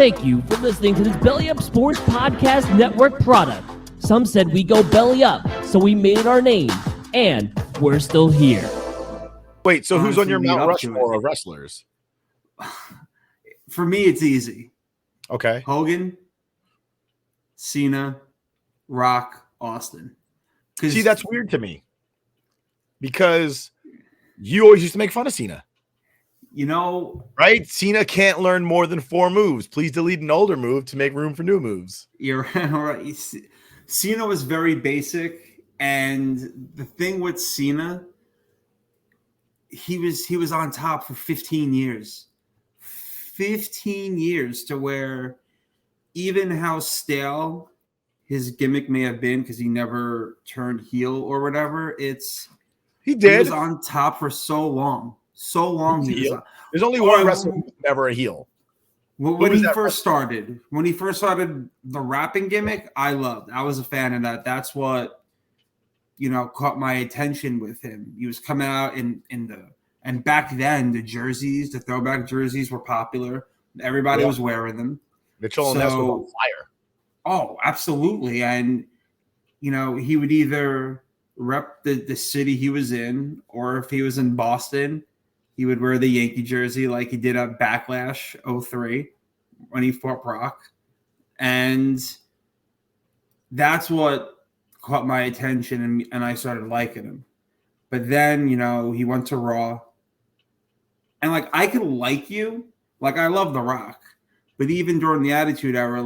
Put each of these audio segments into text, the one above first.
Thank you for listening to this Belly Up Sports Podcast Network product. Some said we go belly up, so we made it our name, and we're still here. Wait, so who's on your Mount Rushmore of wrestlers? For me, it's easy. Okay. Hogan, Cena, Rock, Austin. See, that's weird to me because you always used to make fun of Cena. You know, right? Cena can't learn more than 4 moves. Please delete an older move to make room for new moves. You're right. Cena was very basic, and the thing with Cena, he was on top for 15 years. 15 years to where even how stale his gimmick may have been because he never turned heel or whatever, he was on top for so long. So long he was on. There's only one wrestler who's never a heel. When he first started the rapping gimmick, I loved. I was a fan of that. That's what caught my attention with him. He was coming out and back then the jerseys, the throwback jerseys were popular. Everybody was wearing them. Mitchell and Ness was on fire. Oh, absolutely. And he would either rep the city he was in, or if he was in Boston, he would wear the Yankee jersey like he did at Backlash 03 when he fought Brock. And that's what caught my attention, and I started liking him. But then, he went to Raw. And, I could like you. I love The Rock. But even during the Attitude Era,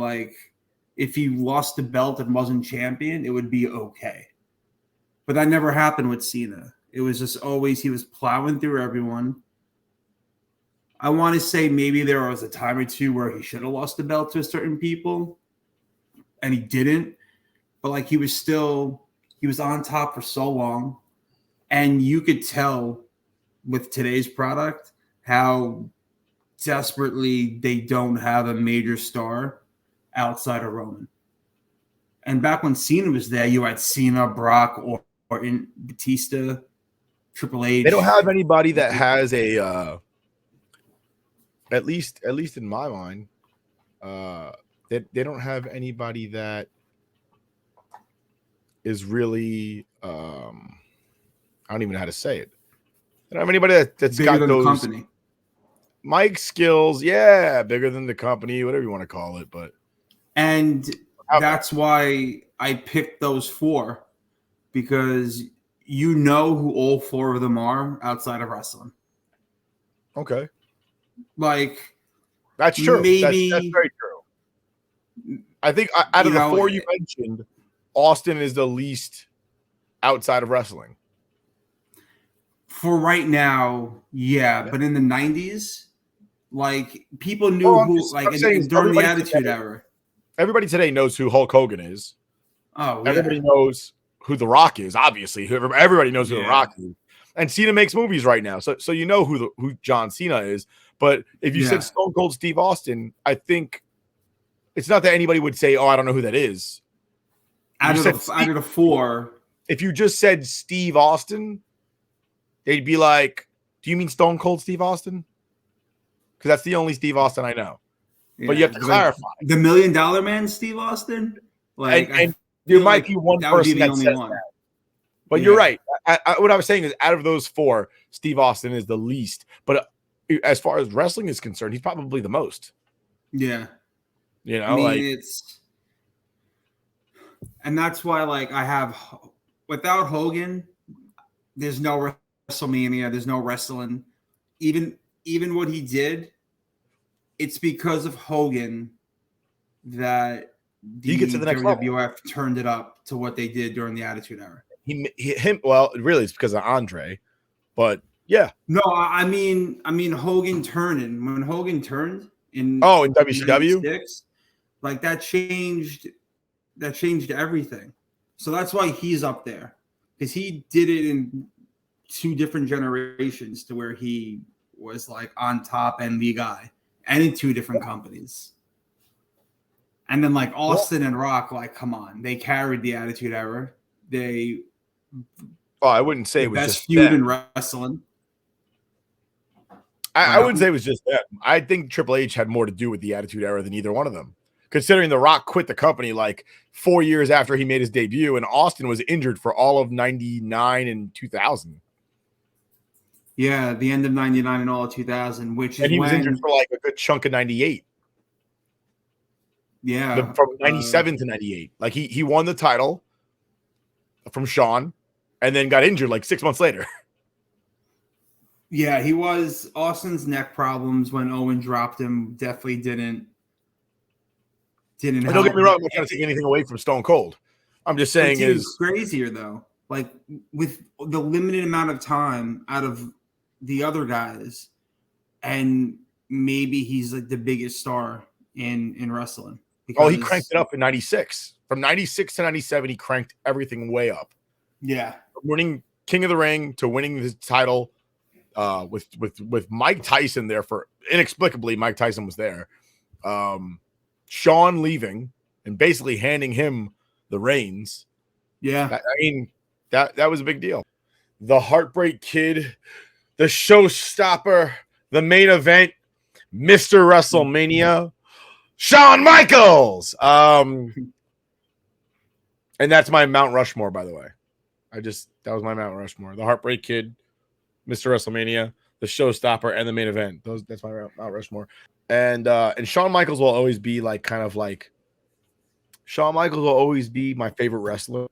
if he lost the belt and wasn't champion, it would be okay. But that never happened with Cena. It was just always he was plowing through everyone. I want to say maybe there was a time or two where he should have lost the belt to certain people, and he didn't. But he was on top for so long, and you could tell with today's product how desperately they don't have a major star outside of Roman. And back when Cena was there, you had Cena, Brock, Orton, Batista, Triple H. They don't have anybody that has a at least in my mind, they don't have anybody that is really I don't even know how to say it. They don't have anybody that's bigger got than those the company. mic skills, bigger than the company, whatever you want to call it. And that's why I picked those 4, because who all 4 of them are outside of wrestling. Okay. That's true. Maybe that's very true. I think out of the 4 you mentioned, Austin is the least outside of wrestling. For right now, yeah. But in the 90s, people knew during the Attitude Era. Everybody today knows who Hulk Hogan is. Oh, yeah. Everybody knows who The Rock is, obviously. Everybody knows who The Rock is. And Cena makes movies right now. So you know who John Cena is. But if you said Stone Cold Steve Austin, I think it's not that anybody would say, "Oh, I don't know who that is." Out of the 4. If you just said Steve Austin, they'd be like, "Do you mean Stone Cold Steve Austin?" Because that's the only Steve Austin I know. Yeah, but you have to clarify. The $1 Million Man, Steve Austin? And there might be one person that says that. But you're right. What I was saying is out of those 4, Steve Austin is the least. But as far as wrestling is concerned, he's probably the most. Yeah. It's... And that's why, I have... Without Hogan, there's no WrestleMania. There's no wrestling. Even what he did, it's because of Hogan that the WWF turned it up to what they did during the Attitude Era. Really, it's because of Andre, but yeah. No, I mean Hogan turning. When Hogan turned in WCW, that changed everything. So that's why he's up there, because he did it in 2 different generations to where he was on top and the guy, and in 2 different companies. And then Austin and Rock, come on, they carried the Attitude Era. I wouldn't say it was best just feud in wrestling. I wouldn't say it was just them. I think Triple H had more to do with the Attitude Era than either one of them. Considering The Rock quit the company like 4 years after he made his debut, and Austin was injured for all of 99 and 2000. Yeah, the end of 99 and all of 2000, which is and he was injured for like a good chunk of 98. Yeah. From 97 to 98. Like he won the title from Shawn and then got injured like 6 months later. Yeah, he was. Austin's neck problems when Owen dropped him definitely didn't Don't get me wrong, I'm not trying to take anything away from Stone Cold. I'm just saying it's crazier though. Like with the limited amount of time out of the other guys, and maybe he's like the biggest star in wrestling. Oh, he cranked it up in 96. From 96 to 97, he cranked everything way up. Yeah. From winning King of the Ring to winning his title with Mike Tyson there for inexplicably Mike Tyson was there. Shawn leaving and basically handing him the reins. Yeah. I mean, that was a big deal. The Heartbreak Kid, the showstopper, the main event, Mr. WrestleMania, Shawn Michaels. And that's my Mount Rushmore, by the way. That was my Mount Rushmore. The Heartbreak Kid, Mr. WrestleMania, the showstopper, and the main event. That's my Mount Rushmore. And Shawn Michaels will always be Shawn Michaels will always be my favorite wrestler,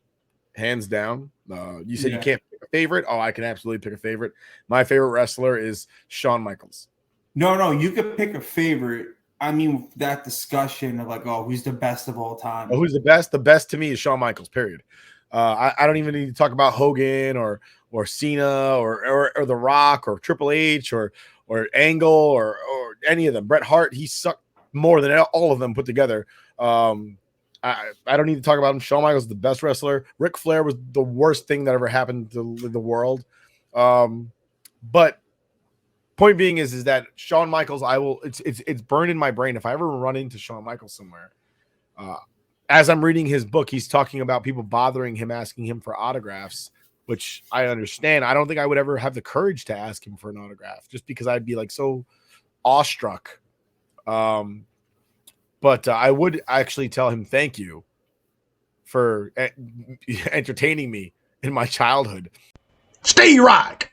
hands down. You said you can't pick a favorite. Oh, I can absolutely pick a favorite. My favorite wrestler is Shawn Michaels. No, you could pick a favorite. I mean, that discussion of like, oh, who's the best of all time? Oh, who's the best? The best to me is Shawn Michaels, period. I don't even need to talk about Hogan or Cena or The Rock or Triple H or Angle or any of them. Bret Hart, he sucked more than all of them put together. I don't need to talk about him. Shawn Michaels is the best wrestler. Ric Flair was the worst thing that ever happened to the world. But point being is that Shawn Michaels, it's burned in my brain. If I ever run into Shawn Michaels somewhere, as I'm reading his book, he's talking about people bothering him, asking him for autographs, which I understand. I don't think I would ever have the courage to ask him for an autograph just because I'd be like so awestruck. But I would actually tell him thank you for entertaining me in my childhood. Stay rock.